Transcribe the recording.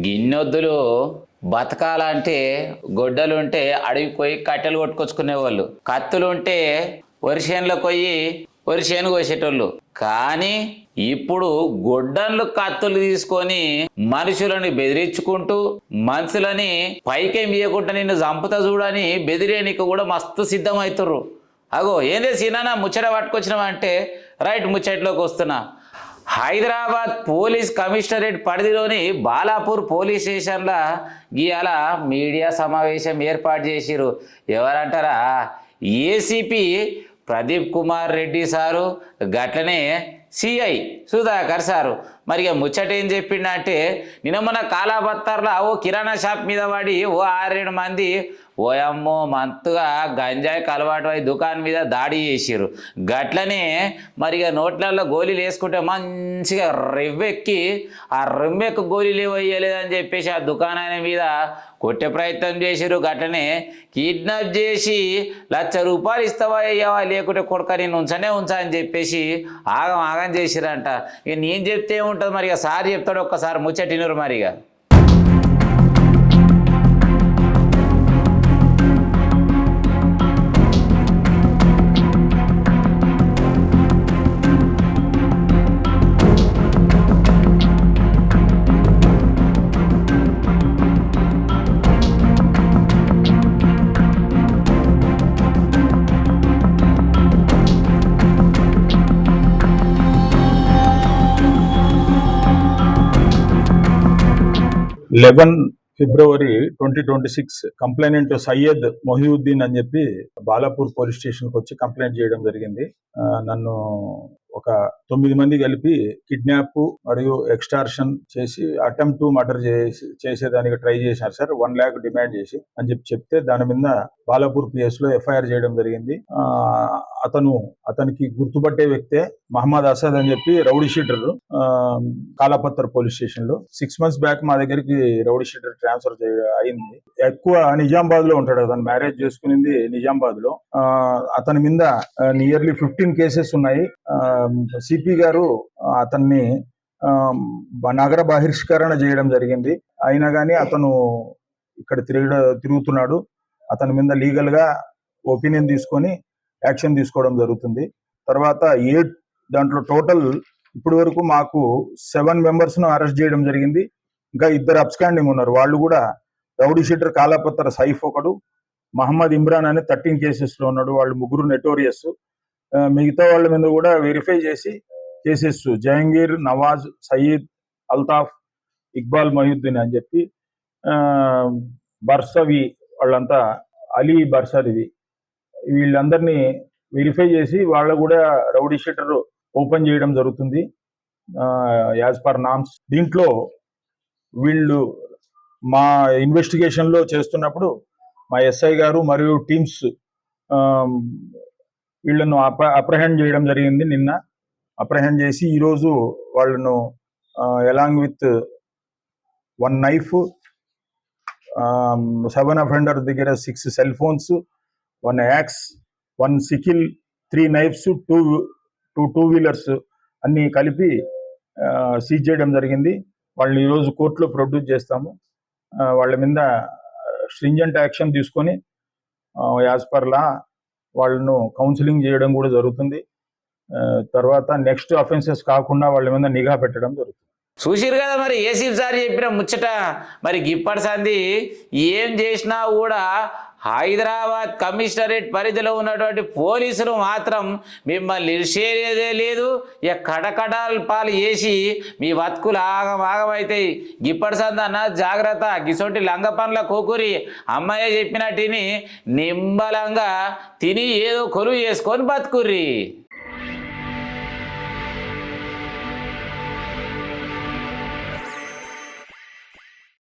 గిన్నెద్దులు బతకాలంటే గొడ్డలుంటే అడవికి పోయి కట్టెలు కొట్టుకొచ్చుకునేవాళ్ళు, కత్తులుంటే వరిసేనులకు పోయి వరిసేను కోసేటోళ్ళు. కానీ ఇప్పుడు గొడ్డన్లు కత్తులు తీసుకొని మనుషులని బెదిరించుకుంటూ మనుషులని పైకేం ఇయ్యకుండా నిన్ను చంపుతా చూడని బెదిరేనికి కూడా మస్తు సిద్ధమవుతుర్రు. అగో ఏందే సీనా ముచ్చట పట్టుకొచ్చినావా అంటే రైట్ ముచ్చట్లోకి వస్తున్నా. హైదరాబాద్ పోలీస్ కమిషనరేట్ పరిధిలోని బాలాపూర్ పోలీస్ స్టేషన్లో ఇవాళ మీడియా సమావేశం ఏర్పాటు చేసిరు. ఎవరంటారా, ఏసీపీ ప్రదీప్ కుమార్ రెడ్డి సారు, గట్లనే సిఐ సుధాకర్ సారు. మరి ఇక ముచ్చట ఏం చెప్పిండంటే, నిన్న మన కాలాబత్తార్లో ఓ కిరాణా షాప్ మీద పడి ఓ 6-7 మంది ఓయమ్మో మంతుగా గంజాయికి అలవాటు అయి దుకాణం మీద దాడి చేసిర్రు. గట్లనే మరి ఇక నోట్లలో గోళీలు వేసుకుంటే మంచిగా రెవ్వెక్కి ఆ రెమ్మెక్కు గోళీలు వేయలేదని చెప్పేసి ఆ దుకాణాన్ని మీద కొట్టే ప్రయత్నం చేసిర్రు. గట్లనే కిడ్నాప్ చేసి ₹1,00,000 ఇస్తావా అయ్యావా లేకుంటే కొడుక నేను ఉంచా అని చెప్పేసి ఆగం చేసిరంట. ఇక నేను చెప్తే ఏముంటుంది మరి, ఇక సార్ చెప్తాడు, ఒక్కసారి ముచ్చటినరు మరిగా. 11 ఫిబ్రవరి 2026 కంప్లైనెంట్ సయ్యద్ మొహియుద్దీన్ అని చెప్పి బాలాపూర్ పోలీస్ స్టేషన్కి వచ్చి కంప్లైంట్ చేయడం జరిగింది. నన్ను ఒక 9 మంది కలిపి కిడ్నాప్ మరియు ఎక్స్టార్షన్ చేసి అటెంప్ట్ టు మర్డర్ చేసేదానికి ట్రై చేశారు సార్, 1 lakh డిమాండ్ చేసి అని చెప్తే దాని మీద బాలాపూర్ పిఎస్ లో ఎఫ్ఐఆర్ చేయడం జరిగింది. అతనికి గుర్తుపట్టే వ్యక్తే మహమ్మద్ అసద్ అని చెప్పి rowdy sheeter, Kalapathar police station లో 6 months బ్యాక్ మా దగ్గరికి రౌడీ షీటర్ ట్రాన్స్ఫర్ అయింది. ఎక్కువ నిజామాబాద్ లో ఉంటాడు, అతను మ్యారేజ్ చేసుకునింది నిజామాబాద్ లో. అతని మీద నియర్లీ 15 కేసెస్ ఉన్నాయి. సిపి గారు అతన్ని నగర బహిష్కరణ చేయడం జరిగింది. అయినా కానీ అతను ఇక్కడ తిరుగుతున్నాడు. అతని మీద లీగల్ గా ఒపీనియన్ తీసుకొని యాక్షన్ తీసుకోవడం జరుగుతుంది. తర్వాత దాంట్లో టోటల్ ఇప్పటి వరకు మాకు 7 members ను అరెస్ట్ చేయడం జరిగింది. ఇంకా 2 అబ్స్కాండింగ్ ఉన్నారు. వాళ్ళు కూడా రౌడీ షీటర్ కాలాపత్తర్ సైఫ్ ఒకడు, మహమ్మద్ ఇమ్రాన్ అని 13 కేసెస్ లో ఉన్నాడు. వాళ్ళు 3 నెటోరియస్. మిగతా వాళ్ళ మీద కూడా వెరిఫై చేసి కేసెస్ జహంగీర్, నవాజ్, సయీద్, అల్తాఫ్, ఇక్బాల్ మొహియుద్దీన్ అని చెప్పి బర్సవి వాళ్ళంతా అలీ బర్సరివి వీళ్ళందరినీ వెరిఫై చేసి వాళ్ళ కూడా రౌడీ షీటర్ ఓపెన్ చేయడం జరుగుతుంది యాజ్ పర్ నామ్స్. దీంట్లో వీళ్ళు మా ఇన్వెస్టిగేషన్ లో చేస్తున్నప్పుడు మా ఎస్ఐ గారు మరియు టీమ్స్ వీళ్ళను అప్రహెండ్ చేయడం జరిగింది. నిన్న అప్రహెండ్ చేసి ఈరోజు వాళ్ళను అలాంగ్ విత్ 1 knife, 7 offender దగ్గర 6 cell phones, 1 axe, 1 sickle, 3 knives, 2 two-wheelers అన్ని కలిపి సీజ్ చేయడం జరిగింది. వాళ్ళని ఈరోజు కోర్టులో ప్రొడ్యూస్ చేస్తాము. వాళ్ళ మీద స్ట్రింజెంట్ యాక్షన్ తీసుకొని యాజ్ పర్ లా వాళ్ళను కౌన్సిలింగ్ చేయడం కూడా జరుగుతుంది. తర్వాత నెక్స్ట్ అఫెన్సెస్ కాకుండా వాళ్ళ మీద నిఘా పెట్టడం జరుగుతుంది. చూసిరు కదా మరి ఏసీపీ సార్ చెప్పిన ముచ్చట. మరి గిప్పటి సంది ఏం చేసినా కూడా హైదరాబాద్ కమిషనరేట్ పరిధిలో ఉన్నటువంటి పోలీసులు మాత్రం మిమ్మల్ని ఇరిసేదే లేదు. ఇక కటకటాలు పాలు చేసి మీ బతుకులు ఆగమవుతాయి. గిప్పటి సందన్న జాగ్రత్త, గిసొంటి లంగ పనుల కోకూరి అమ్మాయి చెప్పినట్టుని నింబలంగా తిని ఏదో కొలువు చేసుకొని బతుకుర్రి.